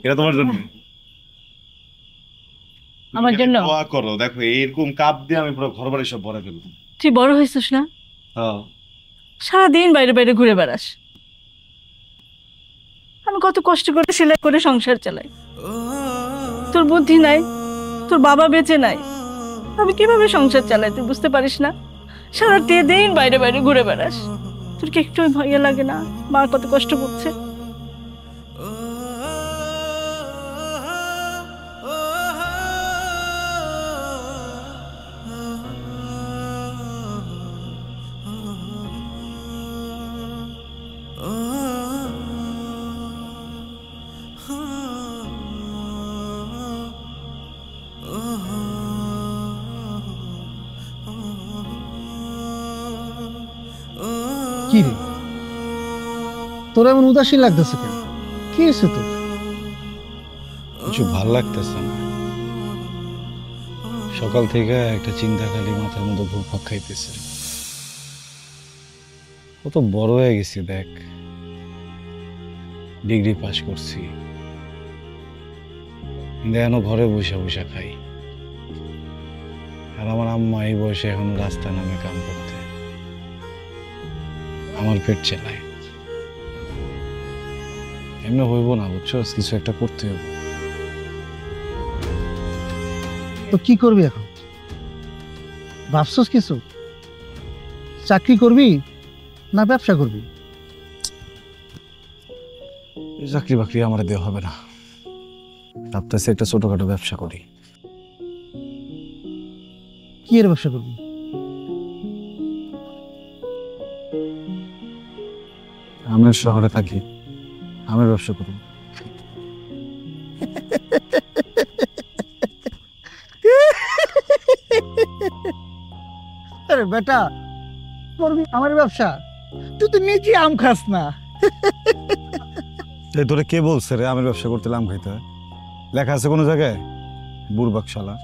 এটা তোমার জন্য। তুমি আমার খালি জন্য? দোয়া করো, দেখো এরকম কাপ দিয়ে আমি পুরো ঘর বাড়ি সব ভরে ফেলবো। তুই বড় হয়েছিস না? হ্যাঁ। সারাদিন বাইরে বাইরে ঘুরে বেড়াস। আমি কত কষ্ট করে সেলাই করে সংসার চালাই। তোর বুদ্ধি নাই, তোর বাবা বেঁচে নাই, আমি কিভাবে সংসার চালাই তুই বুঝতে পারিস না? সারা দিন বাইরে বাইরে ঘুরে বেড়াস। তোর কি একটু ভয় লাগে না মা কত কষ্ট করছে? কি রে, তোর এমন উদাসীন লাগতেছে কেন? কি হয়েছে তোর? কিছু ভাল লাগতেছে না। সকাল থেকে একটা চিন্তা খালি মাথার মধ্যে ঘুরপাক খাইতেছে। কত বড় হয়ে গেছি দেখ, ডিগ্রি পাস করছি, কিন্তু এখনো ঘরে বসে বসে খাই। আর আমার আম্মা এই বয়সে এখনো রাস্তায় নামে কাম করতে, আমার পেট চেলায়। এমনি হইব না, বুঝছো? কিছু একটা করতে হবে। তো কি করবি এখন? ভাবছস কিছু? চাকরি করবি না ব্যবসা করবি? চাকরি বাকরি আমার দেওয়া হবে না, ভাবতেছি একটা ছোটখাটো ব্যবসা করি। কি এর ব্যবসা করবি? আমের শহরে থাকি, আমের ব্যবসা করব। আরে বেটা, করবি আমার ব্যবসা? তুই তো নিজে আম খাস না। তোরে কে বলছে রে আমের ব্যবসা করতে লাম খাইতে হয়? লেখা আছে কোনো জায়গায়? বুড়বাক শালা।